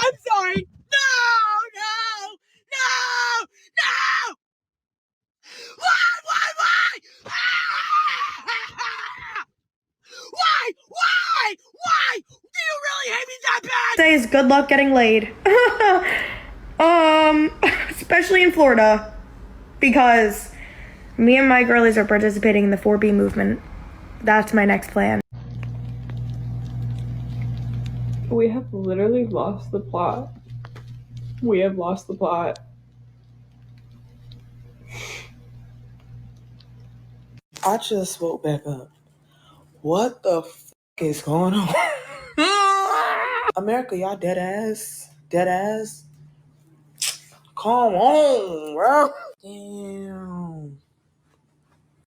I'm sorry. No! Why? Why? Do you really hate me that bad? Say is good luck getting laid. Especially in Florida, because me and my girlies are participating in the 4B movement. That's my next plan. We have literally lost the plot. We have lost the plot. I just woke back up. What the f is going on? America, y'all dead ass? Dead ass? Come on, bro. Damn.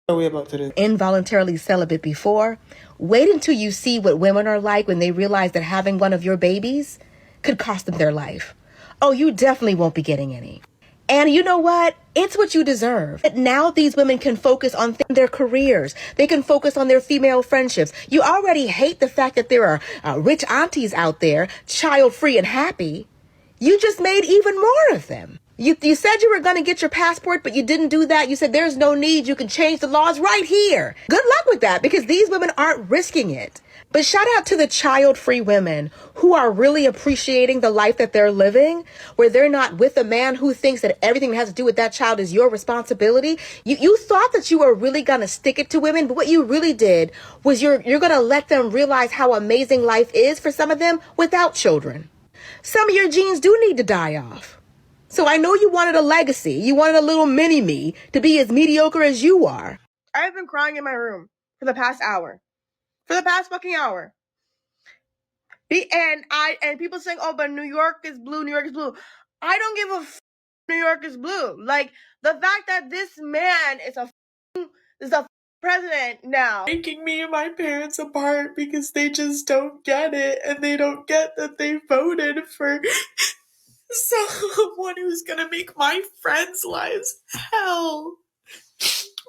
What are we about to do? Involuntarily celibate before, wait until you see what women are like when they realize that having one of your babies could cost them their life. Oh, you definitely won't be getting any. And you know what? It's what you deserve. Now these women can focus on their careers. They can focus on their female friendships. You already hate the fact that there are rich aunties out there, child-free and happy. You just made even more of them. You said you were going to get your passport, but you didn't do that. You said there's no need. You can change the laws right here. Good luck with that, because these women aren't risking it. But shout out to the child-free women who are really appreciating the life that they're living, where they're not with a man who thinks that everything that has to do with that child is your responsibility. You thought that you were really going to stick it to women, but what you really did was you're going to let them realize how amazing life is for some of them without children. Some of your genes do need to die off. So I know you wanted a legacy. You wanted a little mini-me to be as mediocre as you are. I've been crying in my room for the past hour. For the past fucking hour. And people saying, oh, but New York is blue, New York is blue. I don't give a f*** New York is blue. Like, the fact that this man is a president now. Breaking me and my parents apart because they just don't get it, and they don't get that they voted for someone who's gonna make my friends' lives hell.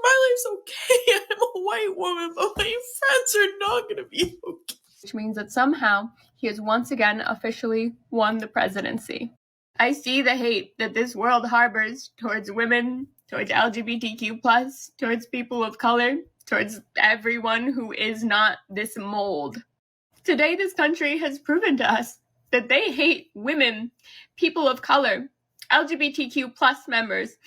My life's okay. I'm a white woman, but my friends are not gonna be okay. Which means that somehow he has once again officially won the presidency. I see the hate that this world harbors towards women, towards LGBTQ+, towards people of color, towards everyone who is not this mold. Today, this country has proven to us that they hate women, people of color, LGBTQ+ members,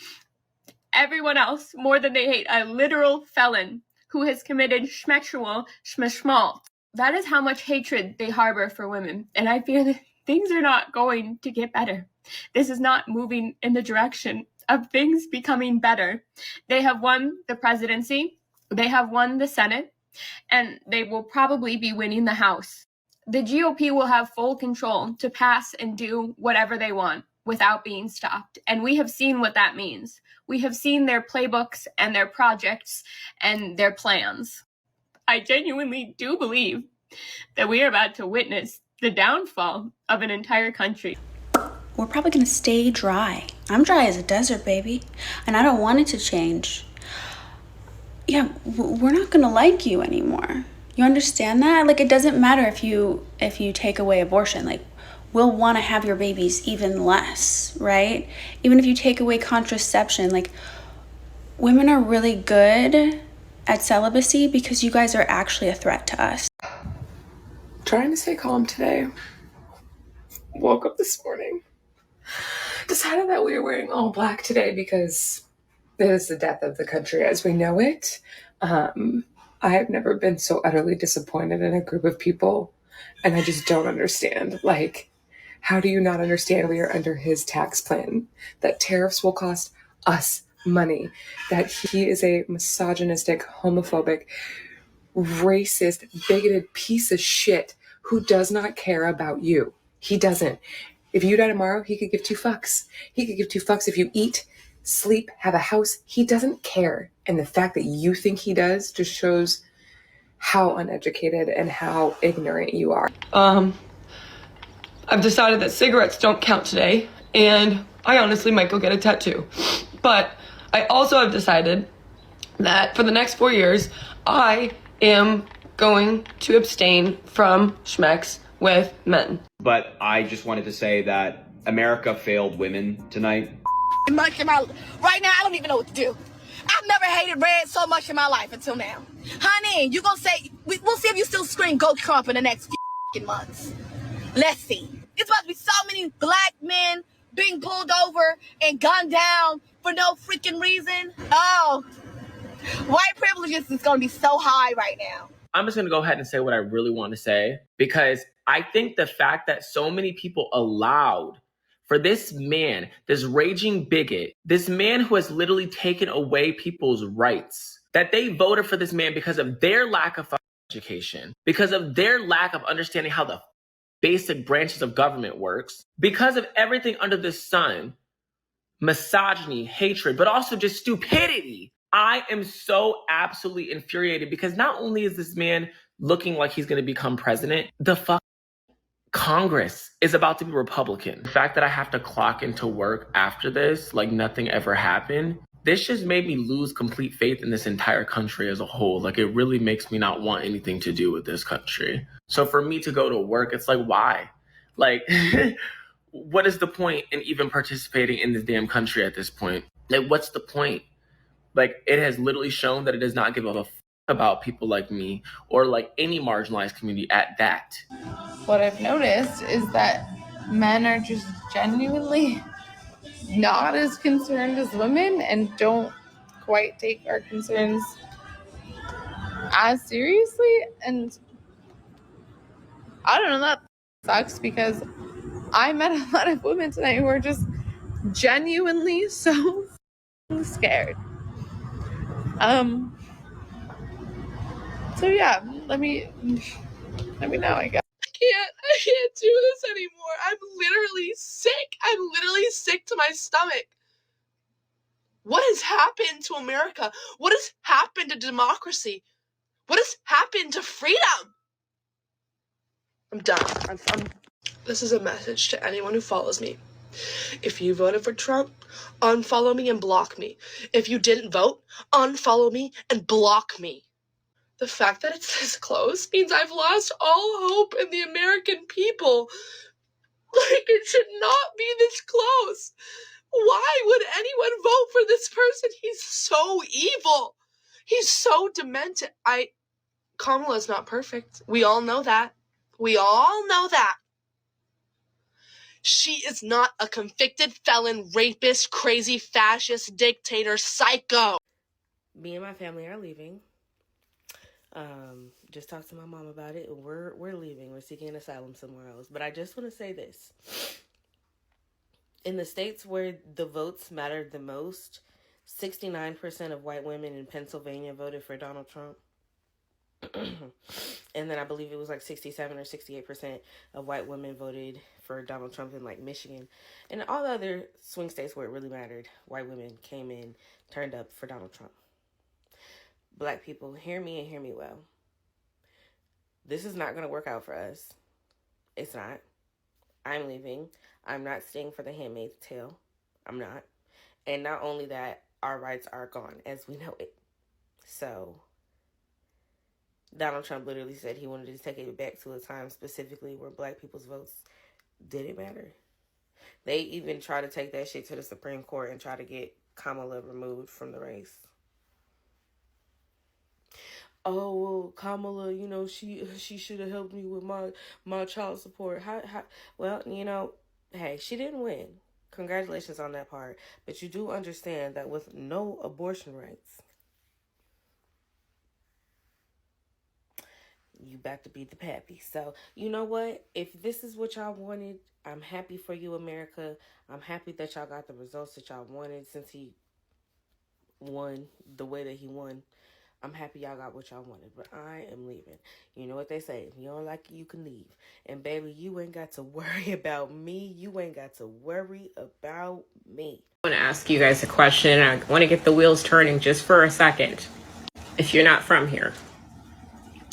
everyone else more than they hate a literal felon who has committed schmexual schmishmal. That is how much hatred they harbor for women, and I fear that things are not going to get better. This is not moving in the direction of things becoming better. They have won the presidency, they have won the Senate, and they will probably be winning the House. The GOP will have full control to pass and do whatever they want without being stopped, and we have seen what that means. We have seen their playbooks and their projects and their plans. I genuinely do believe that we are about to witness the downfall of an entire country. We're probably gonna stay dry. I'm dry as a desert, baby, and I don't want it to change. Yeah, we're not gonna like you anymore. You understand that? Like, it doesn't matter if you take away abortion. Like, we'll want to have your babies even less, right? Even if you take away contraception, like, women are really good at celibacy because you guys are actually a threat to us. Trying to stay calm today. Woke up this morning. Decided that we were wearing all black today because it is the death of the country as we know it. I have never been so utterly disappointed in a group of people, and I just don't understand. Like, how do you not understand we are under his tax plan? That tariffs will cost us money. That he is a misogynistic, homophobic, racist, bigoted piece of shit who does not care about you. He doesn't. If you die tomorrow, he could give two fucks. He could give two fucks if you eat, sleep, have a house. He doesn't care. And the fact that you think he does just shows how uneducated and how ignorant you are. I've decided that cigarettes don't count today, and I honestly might go get a tattoo. But I also have decided that for the next 4 years, I am going to abstain from schmex with men. But I just wanted to say that America failed women tonight. Much in my right now, I don't even know what to do. I've never hated red so much in my life until now. Honey, you gonna say we'll see if you still scream "Go Trump" in the next few months. Let's see. It's about to be so many black men being pulled over and gunned down for no freaking reason. Oh, white privilege is gonna be so high right now. I'm just going to go ahead and say what I really want to say, because I think the fact that so many people allowed for this man, this raging bigot, this man who has literally taken away people's rights, that they voted for this man because of their lack of education, because of their lack of understanding how the basic branches of government works, because of everything under the sun, misogyny, hatred, but also just stupidity. I am so absolutely infuriated because not only is this man looking like he's going to become president, the Congress is about to be Republican. The fact that I have to clock into work after this, like nothing ever happened, this just made me lose complete faith in this entire country as a whole. Like, it really makes me not want anything to do with this country. So for me to go to work, it's like, why? Like, what is the point in even participating in this damn country at this point? Like, what's the point? Like, it has literally shown that it does not give a about people like me or like any marginalized community at that. What I've noticed is that men are just genuinely not as concerned as women and don't quite take our concerns as seriously. And I don't know, that sucks because I met a lot of women tonight who are just genuinely so scared. So yeah, let me know, I guess. I can't do this anymore. I'm literally sick. I'm literally sick to my stomach. What has happened to America? What has happened to democracy? What has happened to freedom? I'm done. This is a message to anyone who follows me. If you voted for Trump, unfollow me and block me. If you didn't vote, unfollow me and block me. The fact that it's this close means I've lost all hope in the American people. Like, it should not be this close. Why would anyone vote for this person? He's so evil. He's so demented. Kamala's not perfect. We all know that. We all know that. She is not a convicted felon, rapist, crazy, fascist, dictator, psycho. Me and my family are leaving. Just talked to my mom about it. We're leaving. We're seeking an asylum somewhere else. But I just want to say this. In the states where the votes mattered the most, 69% of white women in Pennsylvania voted for Donald Trump. And then I believe it was like 67 or 68% of white women voted for Donald Trump in like Michigan. And all the other swing states where it really mattered, white women came in, turned up for Donald Trump. Black people, hear me and hear me well. This is not going to work out for us. It's not. I'm leaving. I'm not staying for the Handmaid's Tale. I'm not. And not only that, our rights are gone as we know it. So Donald Trump literally said he wanted to take it back to a time specifically where black people's votes didn't matter. They even try to take that shit to the Supreme Court and try to get Kamala removed from the race. Oh, well, Kamala, you know, she should have helped me with my child support. Well, you know, hey, she didn't win. Congratulations on that part. But you do understand that with no abortion rights, you about to be the pappy. So, you know what? If this is what y'all wanted, I'm happy for you, America. I'm happy that y'all got the results that y'all wanted since he won the way that he won. I'm happy y'all got what y'all wanted, but I am leaving. You know what they say, if you don't like it, you can leave. And baby, you ain't got to worry about me. You ain't got to worry about me. I want to ask you guys a question. I want to get the wheels turning just for a second. If you're not from here,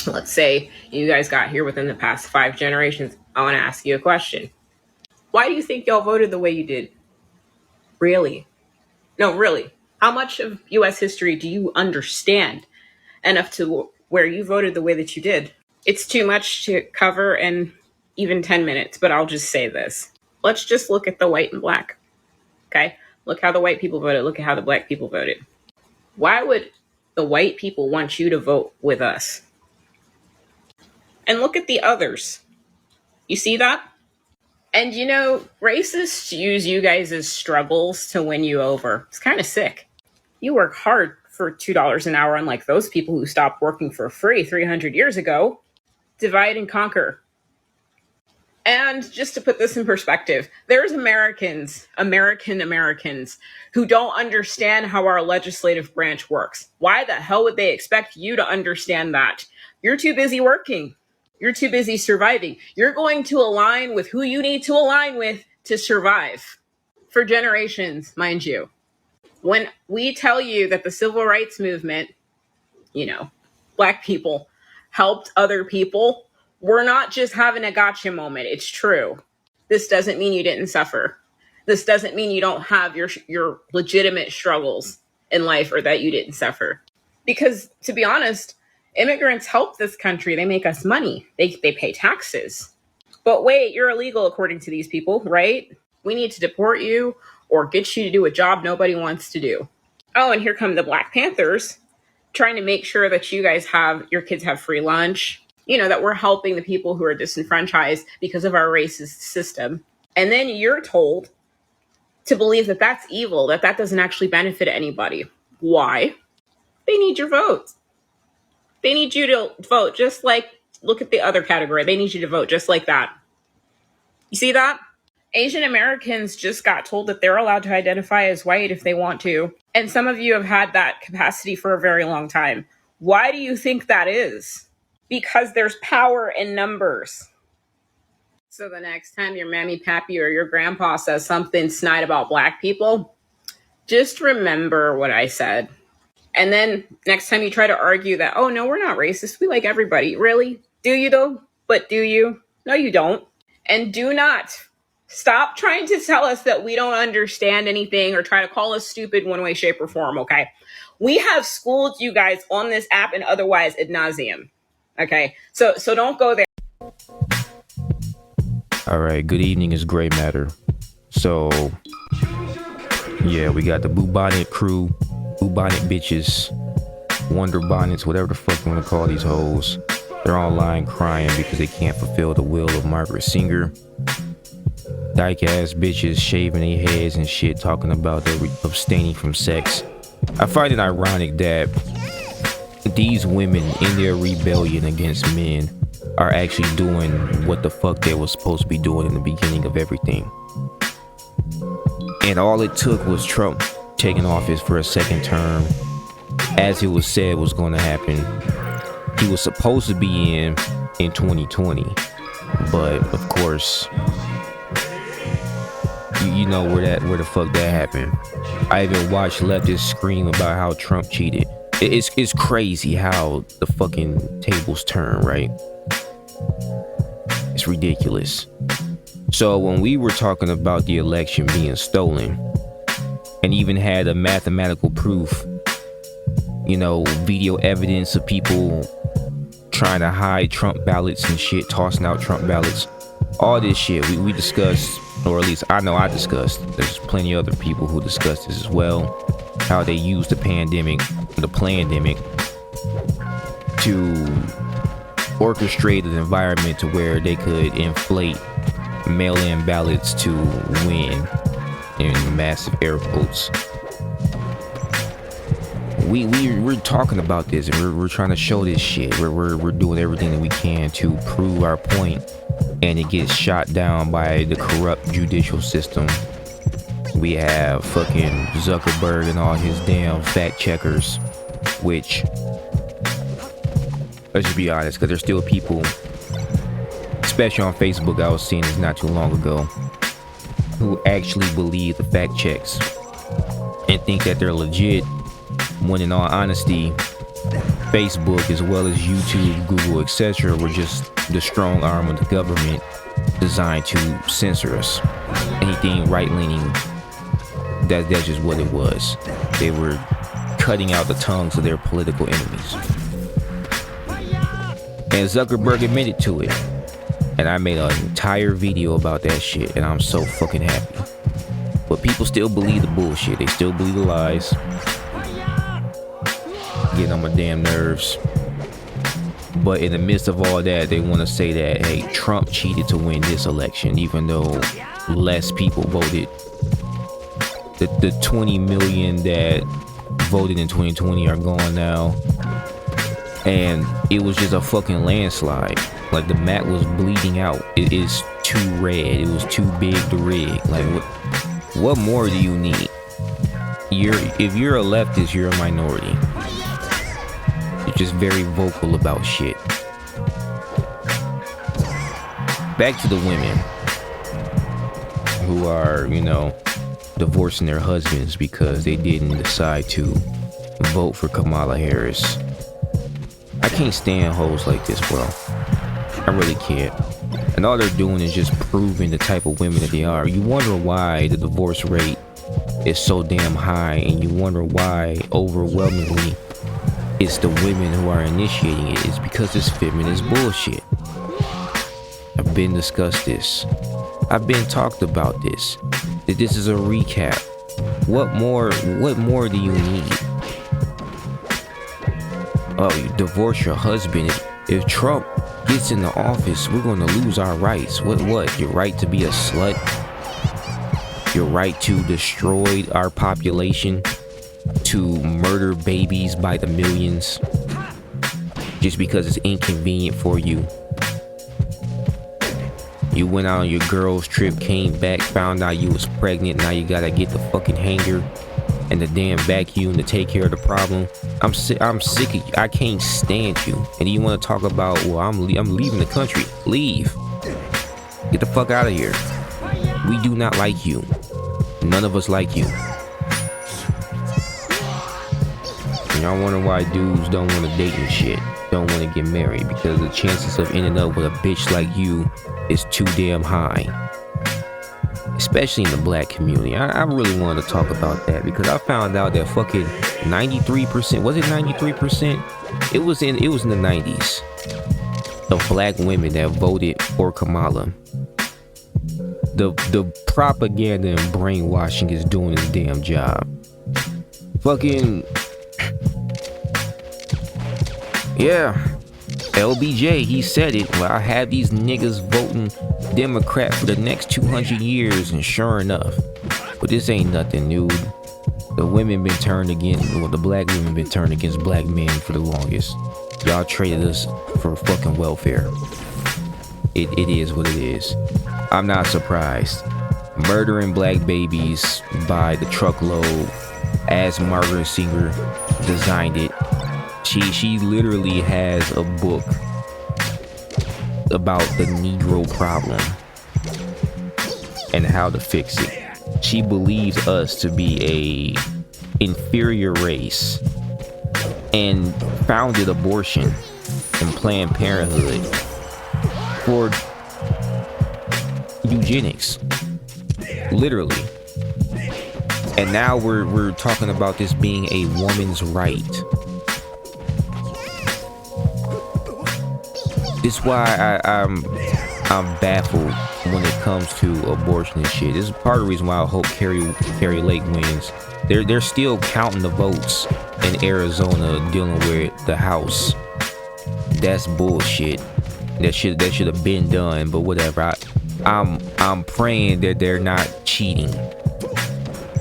let's say you guys got here within the past 5 generations, I want to ask you a question. Why do you think y'all voted the way you did? Really? No, really. How much of U.S. history do you understand enough to where you voted the way that you did? It's too much to cover, and even 10 minutes, but I'll just say this. Let's just look at the white and black. Okay? Look how the white people voted. Look at how the black people voted. Why would the white people want you to vote with us? And look at the others. You see that? And you know, racists use you guys' struggles to win you over. It's kind of sick. You work hard for $2 an hour, unlike those people who stopped working for free 300 years ago. Divide and conquer. And just to put this in perspective, there's Americans who don't understand how our legislative branch works. Why the hell would they expect you to understand that? You're too busy working. You're too busy surviving. You're going to align with who you need to align with to survive. For generations, mind you. When we tell you that the civil rights movement, you know, black people helped other people, we're not just having a gotcha moment. It's true. This doesn't mean you didn't suffer. This doesn't mean you don't have your legitimate struggles in life or that you didn't suffer. Because to be honest, immigrants help this country. They make us money. They pay taxes. But wait, you're illegal according to these people, right? We need to deport you or get you to do a job nobody wants to do. Oh, and here come the Black Panthers trying to make sure that you guys your kids have free lunch. You know, that we're helping the people who are disenfranchised because of our racist system. And then you're told to believe that that's evil, that doesn't actually benefit anybody. Why? They need your vote. They need you to vote just like, look at the other category. They need you to vote just like that. You see that? Asian Americans just got told that they're allowed to identify as white if they want to. And some of you have had that capacity for a very long time. Why do you think that is? Because there's power in numbers. So the next time your mammy, pappy, or your grandpa says something snide about black people, just remember what I said. And then next time you try to argue that, oh, no, we're not racist. We like everybody. Really? Do you, though? But do you? No, you don't. And do not stop trying to tell us that we don't understand anything or try to call us stupid one way, shape, or form, okay? We have schooled you guys on this app and otherwise ad nauseum, okay? So don't go there. All right, good evening is Gray Matter. So, yeah, we got the Bubonic crew, Bubonic bitches, Wonder Bonnets, whatever the fuck you want to call these hoes. They're online crying because they can't fulfill the will of Margaret Singer. Dyke ass bitches shaving their heads and shit, talking about they're abstaining from sex. I find it ironic that these women in their rebellion against men are actually doing what the fuck they were supposed to be doing in the beginning of everything. And all it took was Trump taking office for a second term, as it was said was going to happen. He was supposed to be in 2020, but of course, you know where the fuck that happened. I even watched Leftist scream about how Trump cheated. It's crazy how the fucking tables turn, right? It's ridiculous. So when we were talking about the election being stolen, and even had a mathematical proof, you know, video evidence of people trying to hide Trump ballots and shit, tossing out Trump ballots, all this shit we discussed, or at least I know I discussed. There's plenty of other people who discussed this as well, how they used the pandemic to orchestrate an environment to where they could inflate mail-in ballots to win, in massive air quotes. We're talking about this, and we're trying to show this shit. We're doing everything that we can to prove our point, and it gets shot down by the corrupt judicial system. We have fucking Zuckerberg and all his damn fact checkers, which, let's just be honest, because there's still people, especially on Facebook, I was seeing this not too long ago, who actually believe the fact checks and think that they're legit, when in all honesty, Facebook as well as YouTube, Google, etc. were just the strong arm of the government designed to censor us. Anything right-leaning, that's just what it was. They were cutting out the tongues of their political enemies. And Zuckerberg admitted to it. And I made an entire video about that shit, and I'm so fucking happy. But people still believe the bullshit. They still believe the lies. Getting on my damn nerves. But in the midst of all that, they want to say that, hey, Trump cheated to win this election, even though less people voted. The 20 million that voted in 2020 are gone now. And it was just a fucking landslide. Like, the map was bleeding out. It is too red. It was too big to rig. Like, what more do you need? If you're a leftist, you're a minority. You're just very vocal about shit. Back to the women who are, you know, divorcing their husbands because they didn't decide to vote for Kamala Harris. I can't stand hoes like this, bro. I really can't. And all they're doing is just proving the type of women that they are. You wonder why the divorce rate is so damn high, and you wonder why overwhelmingly it's the women who are initiating it. It's because it's feminist bullshit. I've been discussed this. I've been talked about this. This is a recap. What more do you need? Oh, you divorce your husband. If Trump gets in the office, we're gonna lose our rights. What? Your right to be a slut? Your right to destroy our population? To murder babies by the millions? Just because it's inconvenient for you? You went out on your girl's trip, came back, found out you was pregnant. Now you gotta get the fucking hanger and the damn vacuum to take care of the problem. I'm sick of you. I can't stand you. And you want to talk about, well, I'm leaving the country. Leave. Get the fuck out of here. We do not like you. None of us like you. And y'all wonder why dudes don't want to date and shit, don't want to get married, because the chances of ending up with a bitch like you is too damn high. Especially in the black community. I really wanted to talk about that because I found out that fucking 93%, was it 93%? It was in the 90s of black women that voted for Kamala. The propaganda and brainwashing is doing its damn job. Fucking yeah, LBJ, he said it. Well, I have these niggas voting Democrat for the next 200 years, and sure enough. But this ain't nothing new. The women been turned against, well, the black women been turned against black men for the longest. Y'all traded us for fucking welfare. It is what it is. I'm not surprised. Murdering black babies by the truckload, as Margaret Sanger designed it. She literally has a book about the Negro problem and how to fix it. She believes us to be a inferior race and founded abortion and Planned Parenthood for eugenics, literally. And now we're talking about this being a woman's right. This is why I'm baffled when it comes to abortion and shit. This is part of the reason why I hope Kari Lake wins. They're still counting the votes in Arizona dealing with the House. That's bullshit. That should have been done, but whatever. I'm praying that they're not cheating.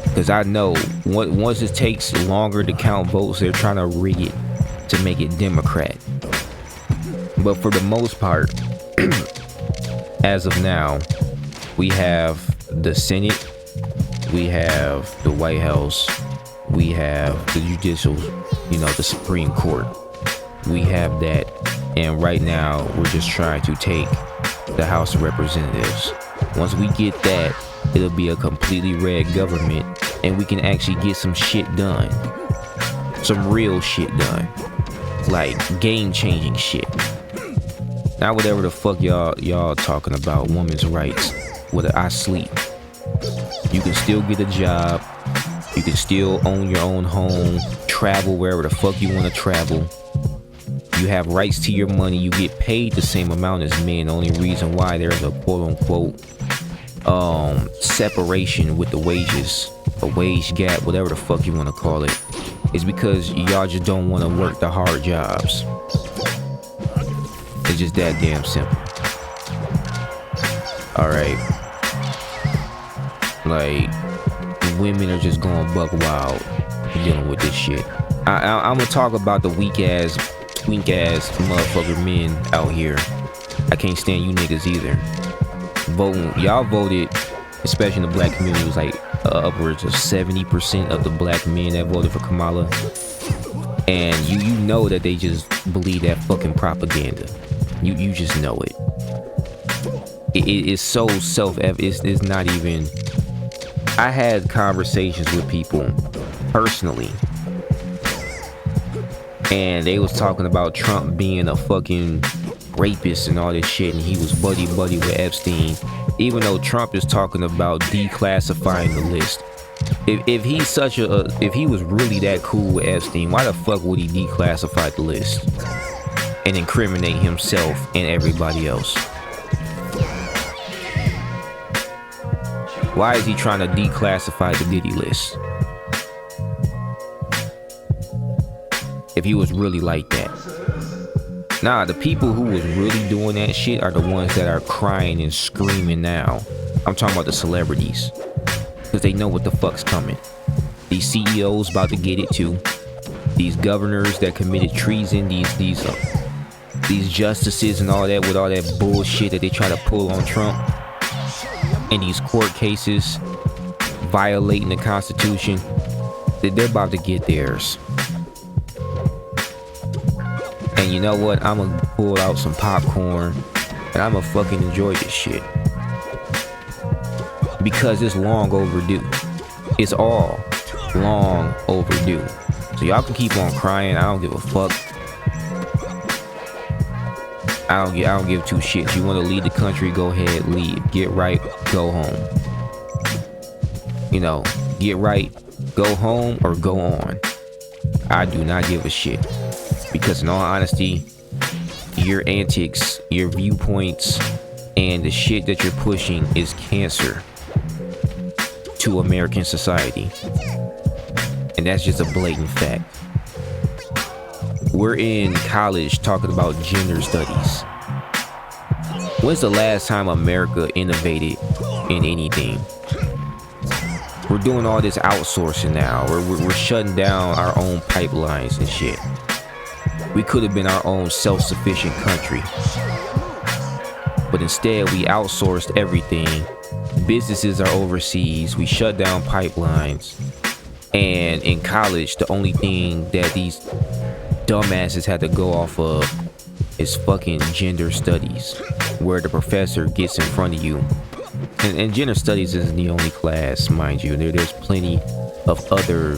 Because I know once it takes longer to count votes, they're trying to rig it to make it Democrat. But for the most part, as of now, we have the Senate, we have the White House, we have the judicial, the Supreme Court. We have that, and right now we're just trying to take the House of Representatives. Once we get that, it'll be a completely red government, and we can actually get some shit done. Some real shit done. Like game-changing shit. Not whatever the fuck y'all talking about women's rights. Whether I sleep. You can still get a job. You can still own your own home. Travel wherever the fuck you want to travel. You have rights to your money. You get paid the same amount as men. The only reason why there's a quote-unquote separation with the wages, a wage gap, whatever the fuck you want to call it, is because y'all just don't want to work the hard jobs. It's just that damn simple. Alright. Like, women are just going buck wild dealing with this shit. I'm gonna talk about the weak ass, twink ass motherfucker men out here. I can't stand you niggas either. Voting, y'all voted, especially in the black community, it was like upwards of 70% of the black men that voted for Kamala. And you know that they just believe that fucking propaganda. You just know it. It is so self-evident. It's not even. I had conversations with people personally, and they was talking about Trump being a fucking rapist and all this shit, and he was buddy with Epstein, even though Trump is talking about declassifying the list. If he's such if he was really that cool with Epstein, why the fuck would he declassify the list and incriminate himself and everybody else? Why is he trying to declassify the Diddy list? If he was really like that. Nah, the people who was really doing that shit are the ones that are crying and screaming now. I'm talking about the celebrities. Because they know what the fuck's coming. These CEOs about to get it too. These governors that committed treason, these justices and all that, with all that bullshit that they try to pull on Trump. And these court cases violating the Constitution, they're about to get theirs. And you know what? I'm gonna pull out some popcorn and I'm gonna fucking enjoy this shit. Because it's long overdue. It's all long overdue. So y'all can keep on crying. I don't give a fuck. I don't give two shits. You want to lead the country, go ahead, lead. Get right, go home. You know, get right, go home, or go on. I do not give a shit. Because in all honesty, your antics, your viewpoints, and the shit that you're pushing is cancer to American society. And that's just a blatant fact. We're in college talking about gender studies. When's the last time America innovated in anything? We're doing all this outsourcing now. We're shutting down our own pipelines and shit. We could have been our own self-sufficient country. But instead, we outsourced everything. Businesses are overseas. We shut down pipelines. And in college, the only thing that these dumbasses had to go off of is fucking gender studies, where the professor gets in front of you. And gender studies isn't the only class, mind you. There's plenty of other,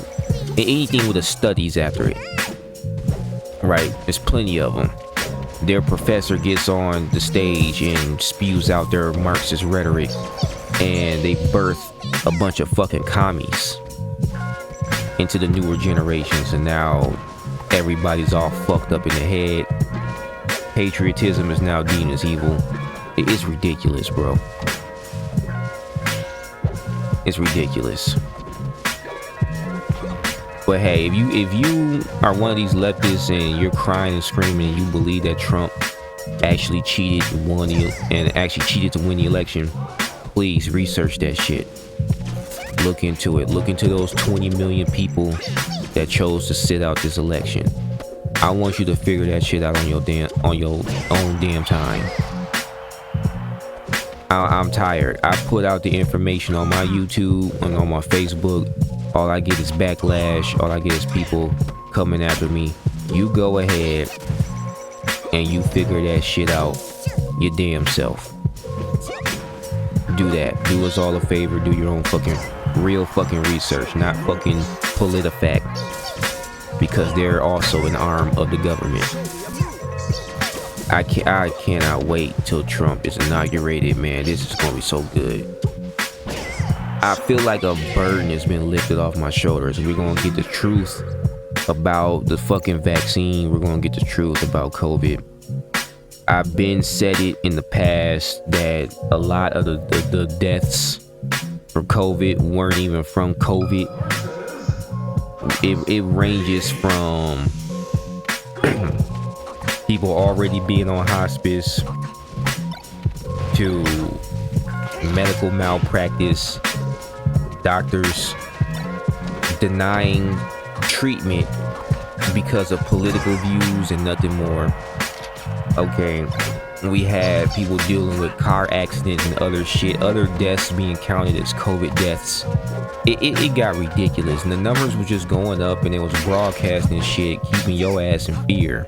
anything with a studies after it. Right, there's plenty of them. Their professor gets on the stage and spews out their Marxist rhetoric, and they birth a bunch of fucking commies into the newer generations, and now everybody's all fucked up in the head. Patriotism is now deemed as evil. It is ridiculous, bro. It's ridiculous. But hey, if you are one of these leftists and you're crying and screaming and you believe that Trump actually cheated to win the election, please research that shit. Look into it. Look into those 20 million people that chose to sit out this election. I want you to figure that shit out on your own damn time. I'm tired. I put out the information on my YouTube and on my Facebook. All I get is backlash. All I get is people coming after me. You go ahead and you figure that shit out your damn self. Do that. Do us all a favor. Do your own fucking real fucking research, not fucking PolitiFact, because they're also an arm of the government. I cannot wait till Trump is inaugurated, man. This is gonna be so good. I feel like a burden has been lifted off my shoulders. We're gonna get the truth about the fucking vaccine. We're gonna get the truth about COVID. I've been said it in the past that a lot of the deaths from COVID weren't even from COVID. It ranges from people already being on hospice to medical malpractice, doctors denying treatment because of political views and nothing more. Okay, we had people dealing with car accidents and other shit, other deaths being counted as COVID deaths. It got ridiculous, and the numbers were just going up, and it was broadcasting shit, keeping your ass in fear.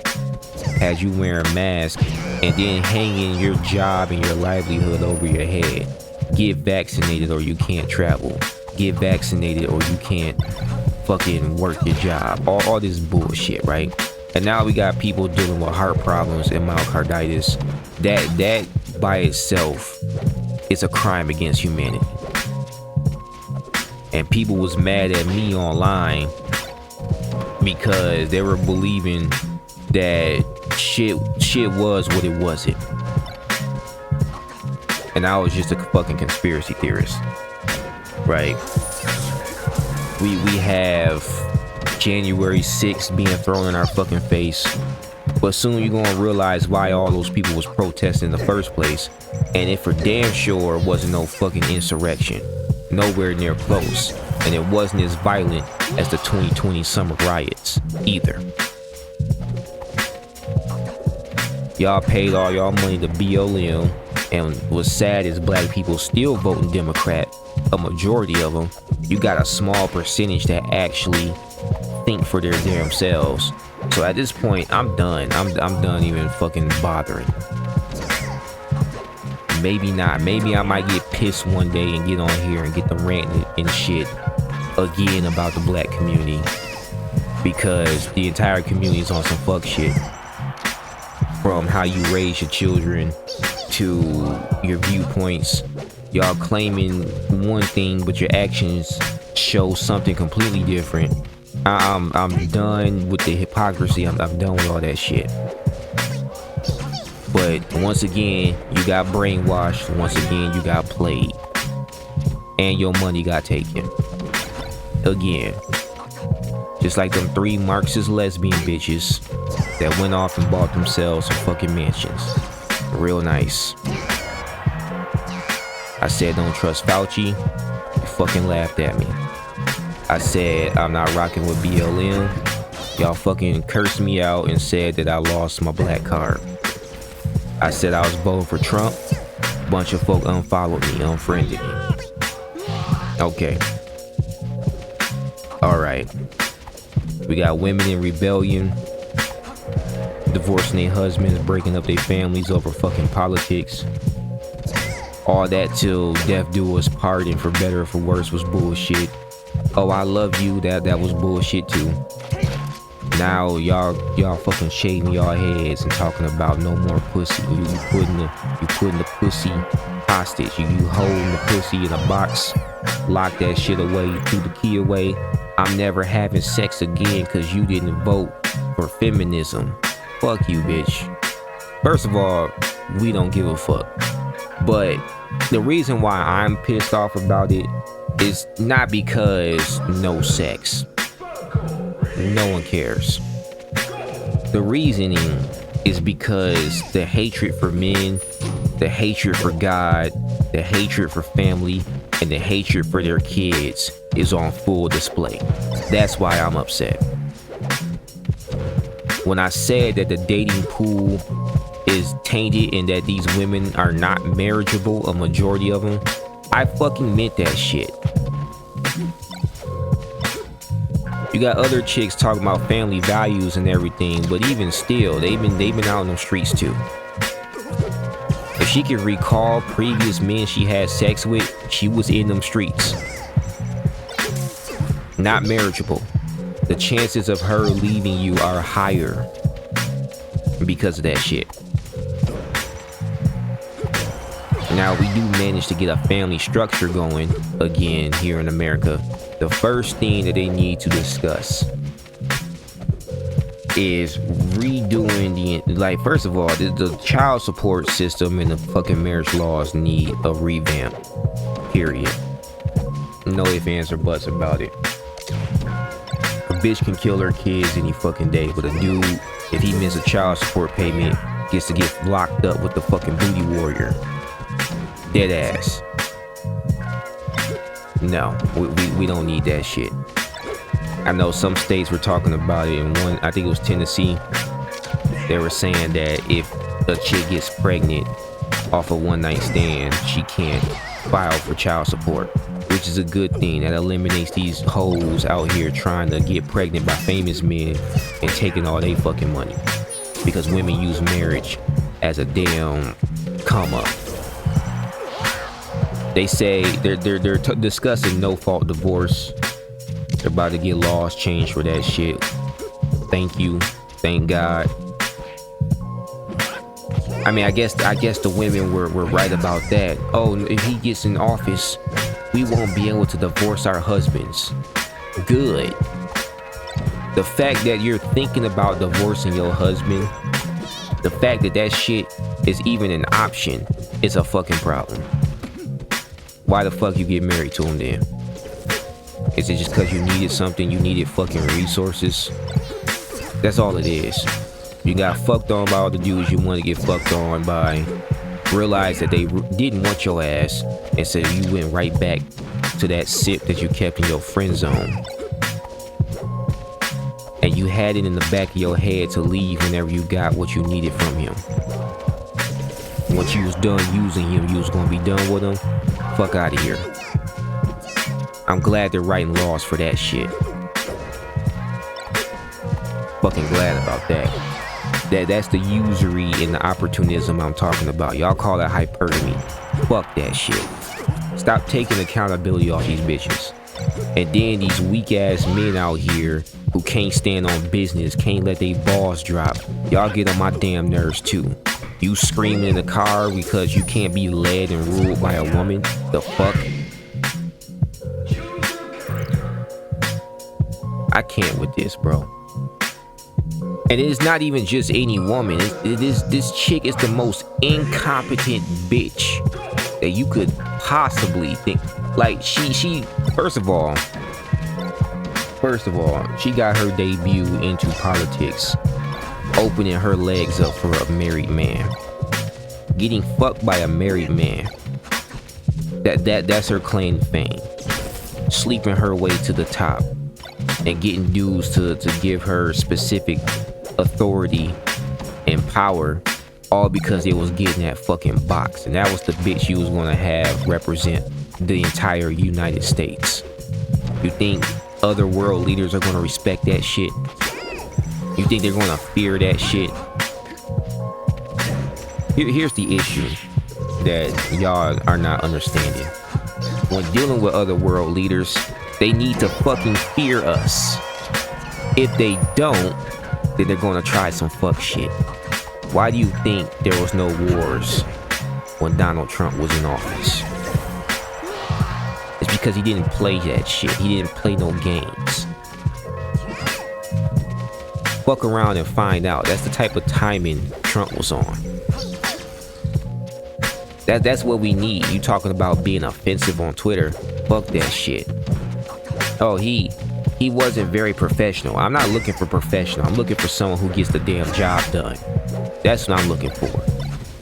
Had you wearing a mask, and then hanging your job and your livelihood over your head. Get vaccinated or you can't travel. Get vaccinated or you can't fucking work your job. All this bullshit, right? And now we got people dealing with heart problems and myocarditis. That by itself is a crime against humanity. And people was mad at me online because they were believing that shit was what it wasn't. And I was just a fucking conspiracy theorist. Right? We have January 6th being thrown in our fucking face, but soon you're gonna realize why all those people was protesting in the first place, and it for damn sure wasn't no fucking insurrection, nowhere near close, and it wasn't as violent as the 2020 summer riots either. Y'all paid all y'all money to BLM, and what's sad is black people still voting Democrat, a majority of them. You got a small percentage that actually think for their damn selves. So at this point, I'm done. I'm done even fucking bothering. Maybe not. Maybe I might get pissed one day and get on here and get the rant and shit again about the black community, because the entire community is on some fuck shit. From how you raise your children to your viewpoints. Y'all claiming one thing, but your actions show something completely different. I'm done with the hypocrisy. I'm done with all that shit. But once again, you got brainwashed. Once again, you got played. And your money got taken. Again. Just like them 3 Marxist lesbian bitches that went off and bought themselves some fucking mansions. Real nice. I said don't trust Fauci. You fucking laughed at me. I said I'm not rocking with BLM. Y'all fucking cursed me out and said that I lost my black card. I said I was voting for Trump. Bunch of folk unfollowed me, unfriended me. Okay. Alright. We got women in rebellion, divorcing their husbands, breaking up their families over fucking politics. All that till death do us part, and for better or for worse was bullshit. Oh, I love you, that was bullshit too. Now y'all fucking shaving y'all heads and talking about no more pussy. You putting the pussy hostage. You holding the pussy in a box, lock that shit away, you threw the key away. I'm never having sex again because you didn't vote for feminism. Fuck you, bitch. First of all, we don't give a fuck. But the reason why I'm pissed off about it is not because no sex. No one cares. The reasoning is because the hatred for men, the hatred for God, the hatred for family, and the hatred for their kids is on full display. That's why I'm upset. When I said that the dating pool is tainted and that these women are not marriageable, a majority of them, I fucking meant that shit. You got other chicks talking about family values and everything, but even still, they've been out in the streets too. If she can recall previous men she had sex with, she was in them streets. Not marriageable. The chances of her leaving you are higher because of that shit. Now we do manage to get a family structure going again here in America. The first thing that they need to discuss is redoing the first of all, the child support system and the fucking marriage laws need a revamp. Period. No ifs, ands, or buts about it. A bitch can kill her kids any fucking day, but a dude, if he misses a child support payment, gets to get locked up with the fucking booty warrior. Dead ass. No, we don't need that shit. I know some states were talking about it, and one, I think it was Tennessee, they were saying that if a chick gets pregnant off a one-night stand, she can't file for child support, which is a good thing. That eliminates these hoes out here trying to get pregnant by famous men and taking all they fucking money, because women use marriage as a damn come up. They say they're discussing no-fault divorce. They're about to get laws changed for that shit. Thank you. Thank God. I mean, I guess the women were right about that. Oh, if he gets in office, we won't be able to divorce our husbands. Good. The fact that you're thinking about divorcing your husband, the fact that that shit is even an option, is a fucking problem. Why the fuck you get married to him then? Is it just because you needed something? You needed fucking resources? That's all it is. You got fucked on by all the dudes you want to get fucked on by. Realized that they didn't want your ass, and so you went right back to that sip that you kept in your friend zone. And you had it in the back of your head to leave whenever you got what you needed from him. Once you was done using him, you was gonna be done with him. Fuck out of here. I'm glad they're writing laws for that shit. Fucking glad about that. That's the usury and the opportunism I'm talking about. Y'all call that hypergamy. Fuck that shit. Stop taking accountability off these bitches. And then these weak ass men out here who can't stand on business, can't let their balls drop. Y'all get on my damn nerves too. You screaming in the car because you can't be led and ruled by a woman? The fuck? I can't with this, bro. And it's not even just any woman. This chick is the most incompetent bitch that you could possibly think. Like, she first of all, she got her debut into politics, opening her legs up for a married man. Getting fucked by a married man. That's her claim to fame. Sleeping her way to the top. And getting dudes to give her specific authority and power, all because it was getting that fucking box. And that was the bitch you was gonna have represent the entire United States. You think other world leaders are gonna respect that shit? You think they're gonna fear that shit? Here's the issue that y'all are not understanding. When dealing with other world leaders, they need to fucking fear us. If they don't, then they're gonna try some fuck shit. Why do you think there was no wars when Donald Trump was in office? It's because he didn't play that shit. He didn't play no games. Fuck around and find out. That's the type of timing Trump was on. That's what we need. You talking about being offensive on Twitter? Fuck that shit. Oh, he wasn't very professional. I'm not looking for professional. I'm looking for someone who gets the damn job done. That's what I'm looking for.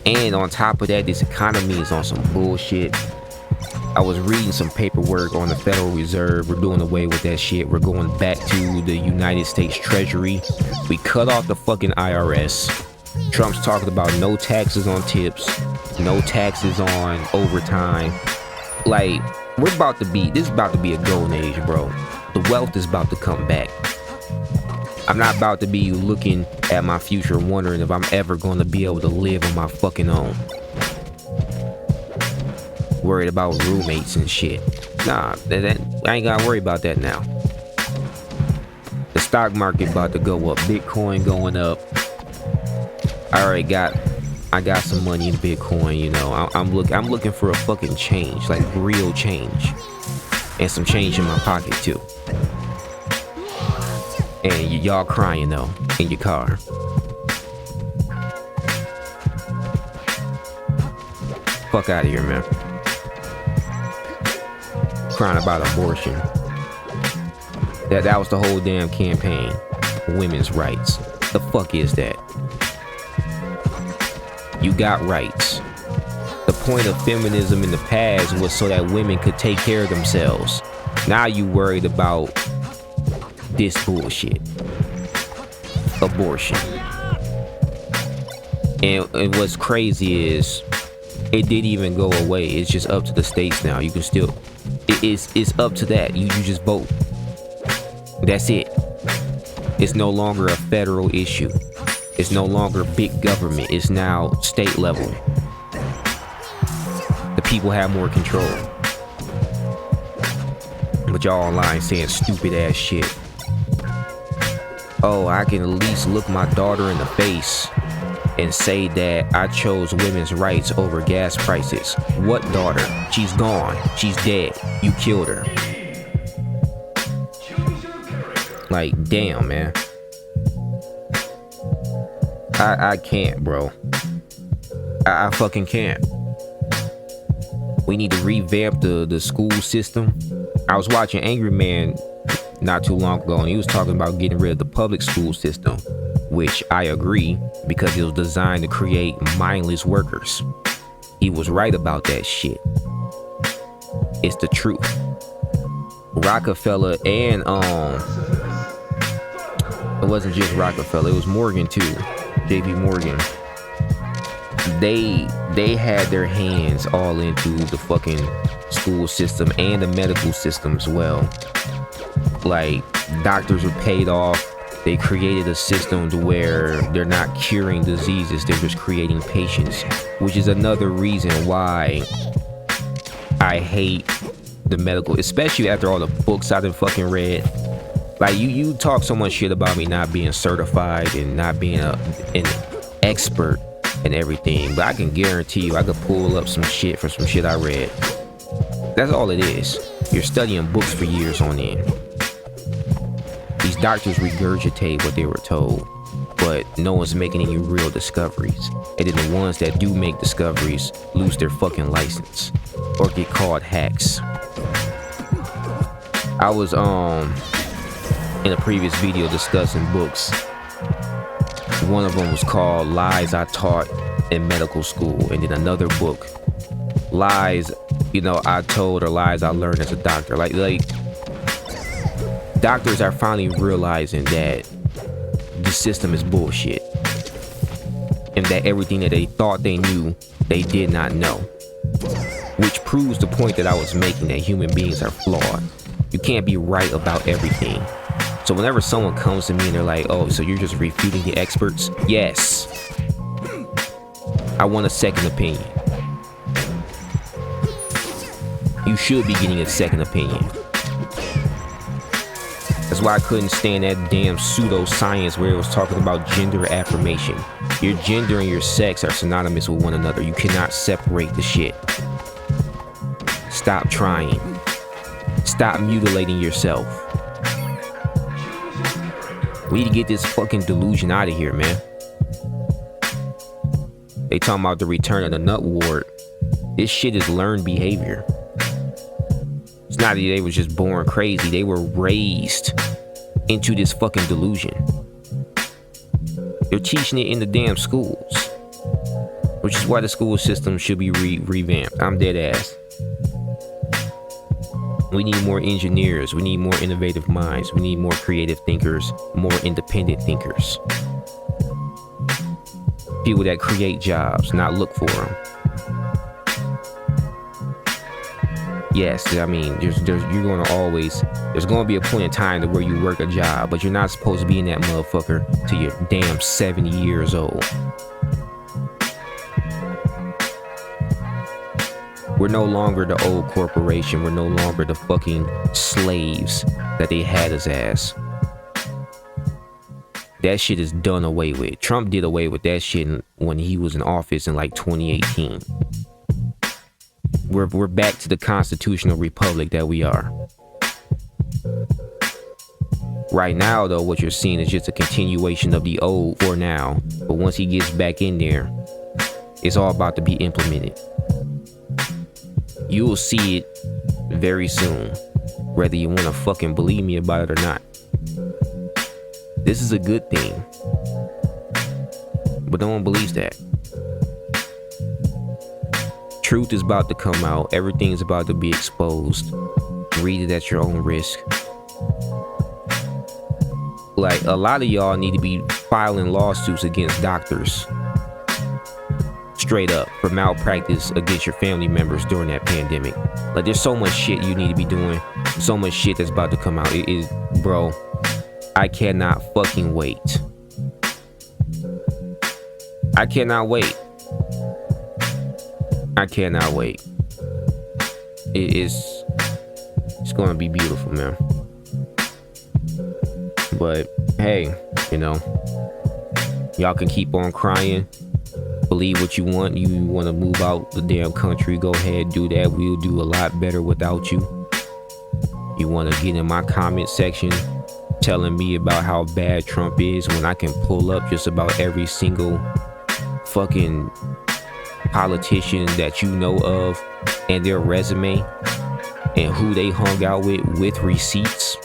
And on top of that, this economy is on some bullshit. I was reading some paperwork on the Federal Reserve. We're doing away with that shit. We're going back to the United States Treasury. We cut off the fucking IRS. Trump's talking about no taxes on tips, no taxes on overtime. Like, this is about to be a golden age, bro. The wealth is about to come back. I'm not about to be looking at my future wondering if I'm ever going to be able to live on my fucking own. Worried about roommates and shit. Nah, I ain't gotta worry about that now. The stock market about to go up. Bitcoin going up. I got some money in Bitcoin, you know. I'm looking for a fucking change, like real change. And some change in my pocket too. And y'all crying though. in your car. Fuck out of here, man. Crying about abortion. That was the whole damn campaign. Women's rights. The fuck is that? You got rights. The point of feminism in the past was so that women could take care of themselves. Now you worried about this bullshit. Abortion. And what's crazy is it didn't even go away. It's just up to the states now. You can still, it's up to that. You just vote. That's it. It's no longer a federal issue. It's no longer big government. It's now state level. The people have more control. But y'all online saying stupid ass shit. Oh, I can at least look my daughter in the face and say that I chose women's rights over gas prices. What daughter? She's gone. She's dead. You killed her. Like, damn, man. I can't, bro. I fucking can't. We need to revamp the school system. I was watching Angry Man not too long ago, and he was talking about getting rid of the public school system, which I agree, because it was designed to create mindless workers. He was right about that shit. It's the truth. Rockefeller and it wasn't just Rockefeller, it was Morgan too. JP Morgan. They had their hands all into the fucking school system and the medical system as well. Like, doctors were paid off. They created a system to where they're not curing diseases, they're just creating patients, which is another reason why I hate the medical, especially after all the books I done fucking read. Like, you talk so much shit about me not being certified and not being an expert and everything, but I can guarantee you I could pull up some shit from some shit I read. That's all it is. You're studying books for years on end. These doctors regurgitate what they were told, but no one's making any real discoveries. And then the ones that do make discoveries lose their fucking license or get called hacks. I was in a previous video discussing books. One of them was called Lies I Taught in Medical School, and then another book, Lies, I told, or Lies I Learned as a doctor. Like doctors are finally realizing that the system is bullshit, and that everything that they thought they knew, they did not know. Which proves the point that I was making, that human beings are flawed. You can't be right about everything. So whenever someone comes to me and they're like, oh, so you're just refuting the experts? Yes. I want a second opinion. You should be getting a second opinion. That's why I couldn't stand that damn pseudoscience where it was talking about gender affirmation. Your gender and your sex are synonymous with one another. You cannot separate the shit. Stop trying. Stop mutilating yourself. We need to get this fucking delusion out of here, man. They talking about the return of the nut ward. This shit is learned behavior. It's not that they was just born crazy. They were raised into this fucking delusion. They're teaching it in the damn schools, which is why the school system should be revamped. I'm dead ass. We need more engineers. We need more innovative minds. We need more creative thinkers, more independent thinkers. People that create jobs, not look for them. Yes, I mean, there's going to be a point in time to where you work a job, but you're not supposed to be in that motherfucker till you're damn 70 years old. We're no longer the old corporation. We're no longer the fucking slaves that they had us as. That shit is done away with. Trump did away with that shit when he was in office in like 2018. We're back to the constitutional republic that we are. Right now, though, what you're seeing is just a continuation of the old for now. But once he gets back in there, it's all about to be implemented. You will see it very soon, whether you want to fucking believe me about it or not. This is a good thing. But no one believes that. Truth is about to come out. Everything's about to be exposed. Read it at your own risk. Like, a lot of y'all need to be filing lawsuits against doctors. Straight up, for malpractice against your family members during that pandemic. Like, there's so much shit you need to be doing. So much shit that's about to come out. It is, bro, I cannot fucking wait. I cannot wait. I cannot wait. It's gonna be beautiful, man. But hey, you know, y'all can keep on crying. Believe what you want. You want to move out the damn country, go ahead, do that. We'll do a lot better without you. You want to get in my comment section telling me about how bad Trump is when I can pull up just about every single fucking politician that you know of and their resume and who they hung out with receipts.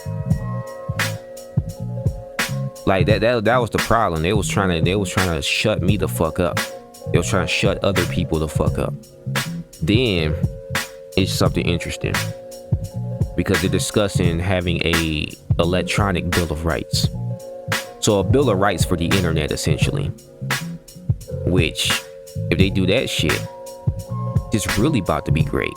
Like that was the problem. They was trying to shut me the fuck up. They was trying to shut other people the fuck up. Then it's something interesting because they're discussing having a electronic bill of rights. So a bill of rights for the internet, essentially. Which, if they do that shit, it's really about to be great.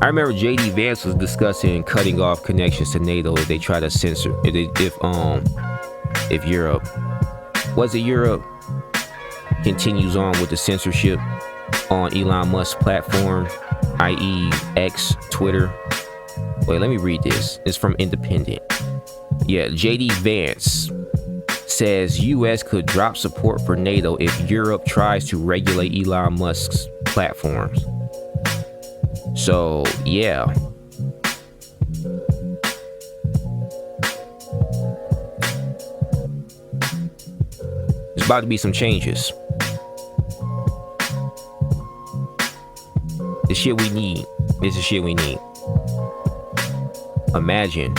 I remember JD Vance was discussing cutting off connections to NATO if they try to censor, if Europe, was it Europe, continues on with the censorship on Elon Musk's platform, i.e. X, Twitter. Wait, let me read this. It's from Independent. Yeah, JD Vance says US could drop support for NATO if Europe tries to regulate Elon Musk's platforms. So, yeah. There's about to be some changes. This shit we need. This is shit we need. Imagine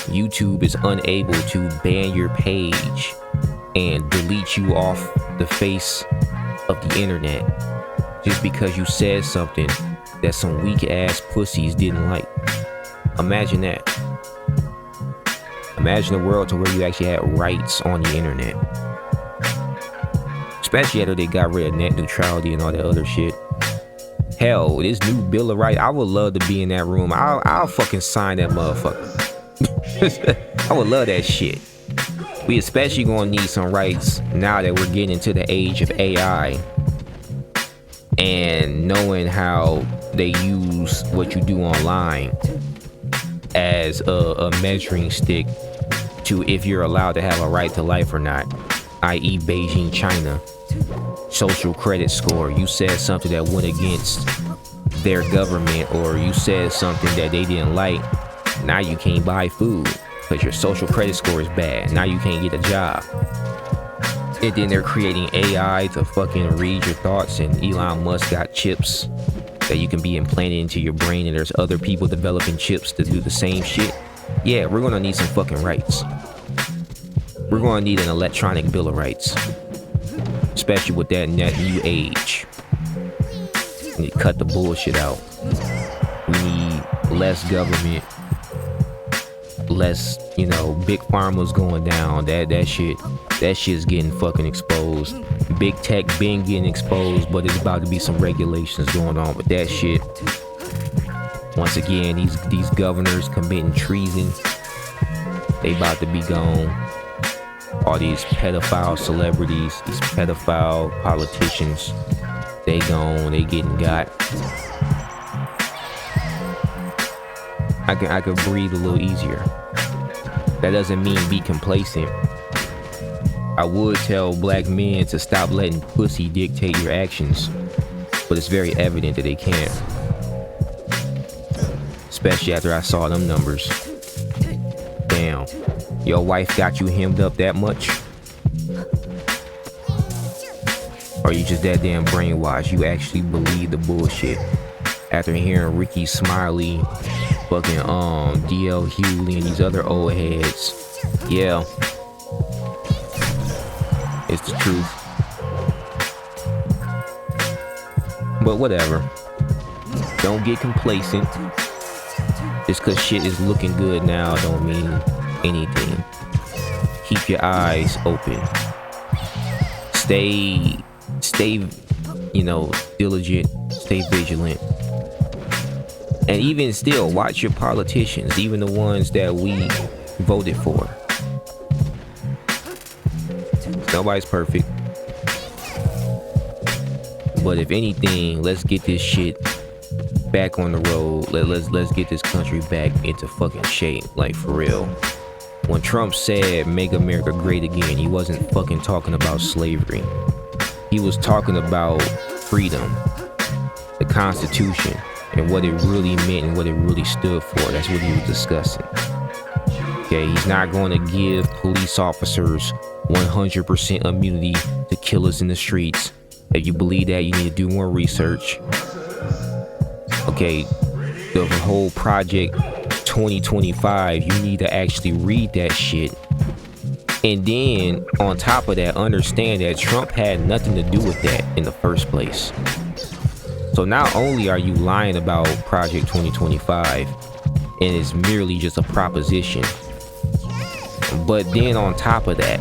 YouTube is unable to ban your page and delete you off the face of the internet just because you said something that some weak ass pussies didn't like. Imagine that. Imagine a world to where you actually had rights on the internet. Especially after they got rid of net neutrality and all that other shit. Hell, this new Bill of Rights, I would love to be in that room. I'll fucking sign that motherfucker. I would love that shit. We especially gonna need some rights now that we're getting into the age of AI and knowing how they use what you do online as a measuring stick to if you're allowed to have a right to life or not, i.e. Beijing, China. Social credit score. You said something that went against their government, or you said something that they didn't like. Now you can't buy food because your social credit score is bad. Now you can't get a job. And then they're creating AI to fucking read your thoughts, and Elon Musk got chips that you can be implanted into your brain, and there's other people developing chips to do the same shit. Yeah, we're gonna need some fucking rights. We're gonna need an electronic bill of rights. Especially with that new age. We need to cut the bullshit out. We need less government, less, big pharma's going down. That shit's getting fucking exposed. Big tech been getting exposed, but there's about to be some regulations going on with that shit. Once again, these governors committing treason. They about to be gone. All these pedophile celebrities, these pedophile politicians, they gone, they getting got. I could breathe a little easier. That doesn't mean be complacent. I would tell black men to stop letting pussy dictate your actions, but it's very evident that they can't. especially after I saw them numbers. Damn, your wife got you hemmed up that much? Or you just that damn brainwashed? You actually believe the bullshit after hearing Ricky Smiley, fucking DL Hughley, and these other old heads. Yeah, it's the truth. But whatever. Don't get complacent. Just cause shit is looking good now don't mean anything. Keep your eyes open. Stay, diligent. Stay vigilant. And even still, watch your politicians, even the ones that we voted for. Nobody's perfect. But if anything, let's get this shit back on the road. Let's get this country back into fucking shape, like for real. When Trump said make America great again, he wasn't fucking talking about slavery. He was talking about freedom, the Constitution, and what it really meant and what it really stood for. That's what he was discussing. Okay, he's not going to give police officers 100% immunity to killers in the streets. If you believe that, you need to do more research. Okay, the whole Project 2025, you need to actually read that shit. And then, on top of that, understand that Trump had nothing to do with that in the first place. So not only are you lying about Project 2025, and it's merely just a proposition, but then on top of that,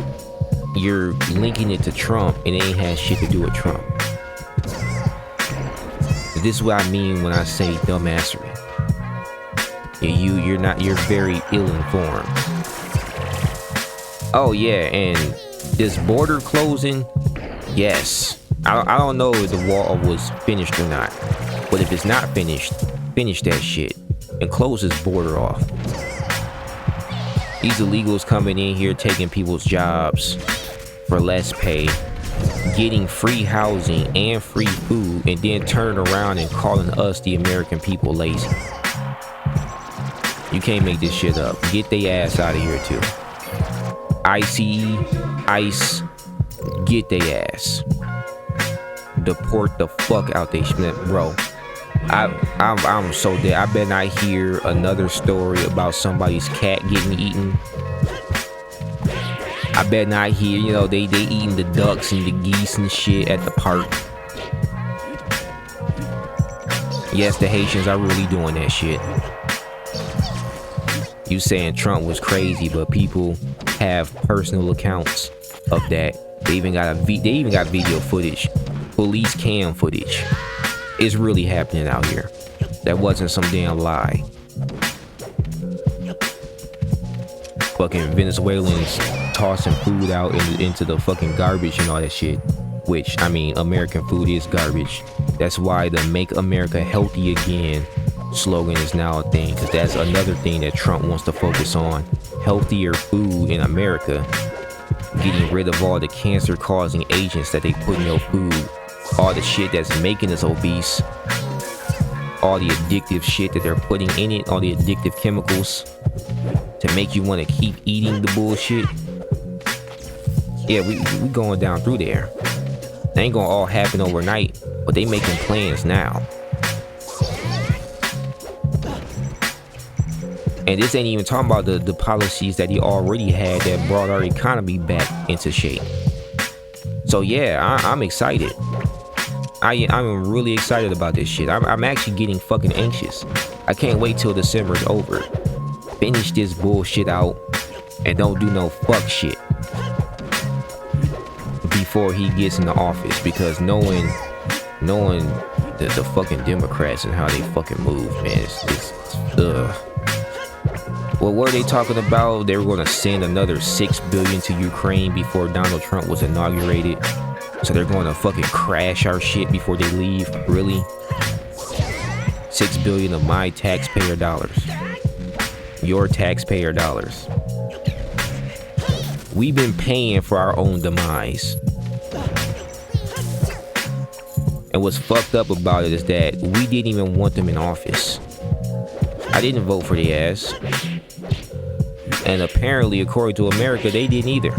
you're linking it to Trump, and it ain't had shit to do with Trump. This is what I mean when I say dumbassery. You're very ill-informed. Oh yeah, and this border closing, yes. I don't know if the wall was finished or not, but if it's not finished, finish that shit and close this border off. These illegals coming in here taking people's jobs for less pay, getting free housing and free food, and then turning around and calling us, the American people, lazy. You can't make this shit up. Get their ass out of here too. ICE, get their ass. Deport the fuck out they shit, bro. I'm so dead. I bet not hear another story about somebody's cat getting eaten. I bet not hear, they eating the ducks and the geese and shit at the park. Yes, the Haitians are really doing that shit. You saying Trump was crazy, but people have personal accounts of that. They even got video footage, police cam footage. It's really happening out here. That wasn't some damn lie. Fucking Venezuelans tossing food out into the fucking garbage and all that shit. Which, I mean, American food is garbage. That's why the Make America Healthy Again slogan is now a thing, because that's another thing that Trump wants to focus on. Healthier food in America. Getting rid of all the cancer-causing agents that they put in your food. All the shit that's making us obese. All the addictive shit that they're putting in it. All the addictive chemicals to make you want to keep eating the bullshit. Yeah, we going down through there. They ain't gonna all happen overnight, but they making plans now. And this ain't even talking about the policies that he already had that brought our economy back into shape. So yeah, I'm excited. I'm really excited about this shit. I'm actually getting fucking anxious. I can't wait till December's over. Finish this bullshit out and don't do no fuck shit before he gets in the office, because knowing the fucking Democrats and how they fucking move, man, it's Well, what are they talking about? They were going to send another $6 billion to Ukraine before Donald Trump was inaugurated. So they're going to fucking crash our shit before they leave. Really? $6 billion of my taxpayer dollars. Your taxpayer dollars. We've been paying for our own demise. And what's fucked up about it is that we didn't even want them in office. I didn't vote for the ass. And apparently, according to America, they didn't either.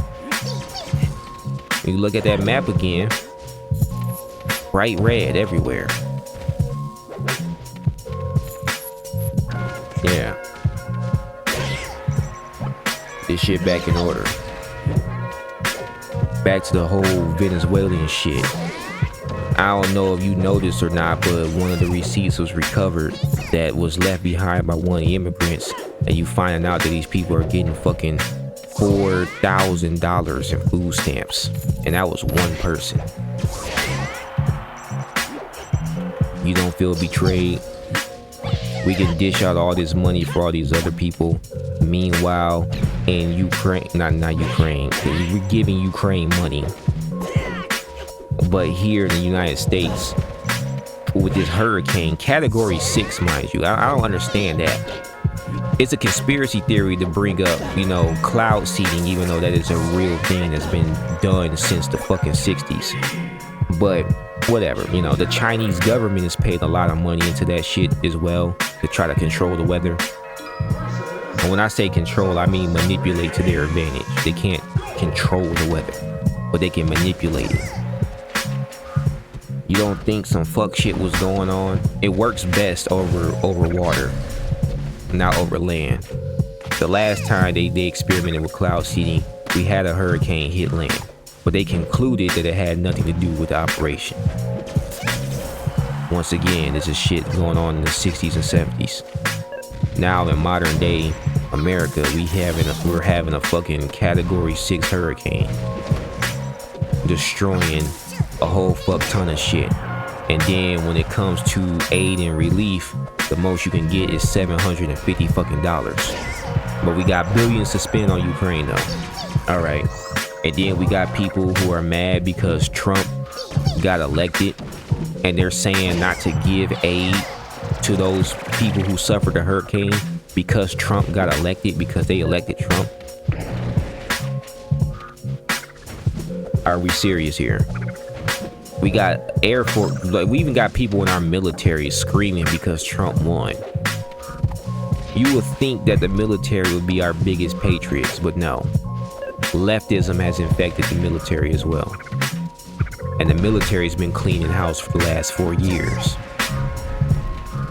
You look at that map again, bright red everywhere. Yeah. This shit back in order. Back to the whole Venezuelan shit. I don't know if you noticed or not, but one of the receipts was recovered that was left behind by one of the immigrants, and you finding out that these people are getting fucking $4,000 in food stamps, and that was one person. You don't feel betrayed? We can dish out all this money for all these other people. Meanwhile, in Ukraine, not Ukraine, we're giving Ukraine money. But here in the United States, with this hurricane, category 6, mind you, I don't understand that. It's a conspiracy theory to bring up, you know, cloud seeding, even though that is a real thing that's been done since the fucking 60s. But whatever, you know, the Chinese government has paid a lot of money into that shit as well to try to control the weather. And when I say control, I mean manipulate to their advantage. They can't control the weather, but they can manipulate it. You don't think some fuck shit was going on? It works best over water, not over land. The last time they experimented with cloud seeding, we had a hurricane hit land, but they concluded that it had nothing to do with the operation. Once again, this is shit going on in the 60s and 70s. Now in modern day America, we're having a fucking category 6 hurricane, destroying a whole fuck ton of shit. And then when it comes to aid and relief, the most you can get is $750 fucking dollars. But we got billions to spend on Ukraine though. All right. And then we got people who are mad because Trump got elected, and they're saying not to give aid to those people who suffered the hurricane because Trump got elected, because they elected Trump. Are we serious here? We got Air Force, like we even got people in our military screaming because Trump won. You would think that the military would be our biggest patriots, but no. Leftism has infected the military as well. And the military's been cleaning house for the last 4 years.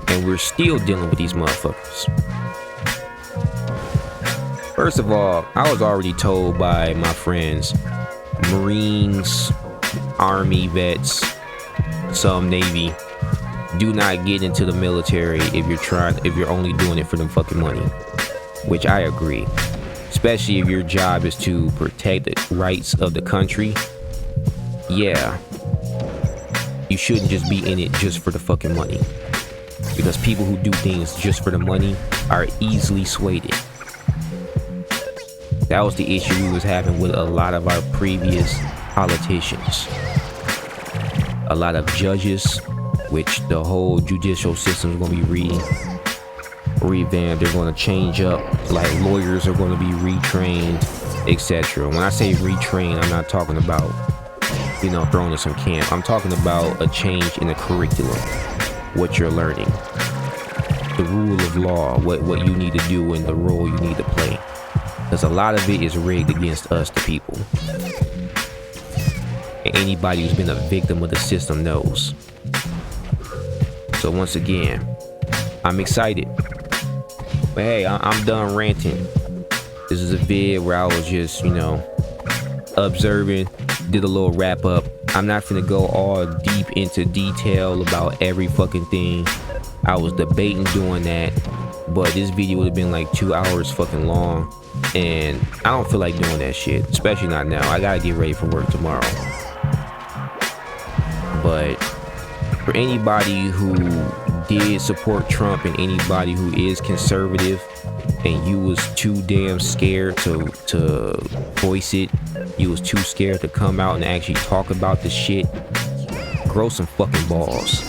And we're still dealing with these motherfuckers. First of all, I was already told by my friends, Marines, Army vets, some Navy, do not get into the military if you're only doing it for the fucking money. Which I agree. Especially if your job is to protect the rights of the country. Yeah. You shouldn't just be in it just for the fucking money. Because people who do things just for the money are easily swayed. That was the issue we was having with a lot of our previous politicians. A lot of judges, which the whole judicial system is going to be revamped. They're going to change up. Like lawyers are going to be retrained, etc. When I say retrain, I'm not talking about, you know, thrown in some camp. I'm talking about a change in the curriculum, what you're learning, the rule of law, what you need to do and the role you need to play. Because a lot of it is rigged against us, the people. And anybody who's been a victim of the system knows. So once again, I'm excited. But hey, I'm done ranting. This is a vid where I was just, you know, observing, did a little wrap up. I'm not finna go all deep into detail about every fucking thing. I was debating doing that, but this video would have been like 2 hours fucking long. And I don't feel like doing that shit, especially not now. I gotta get ready for work tomorrow. But for anybody who did support Trump and anybody who is conservative and you was too damn scared to voice it, you was too scared to come out and actually talk about the shit, grow some fucking balls.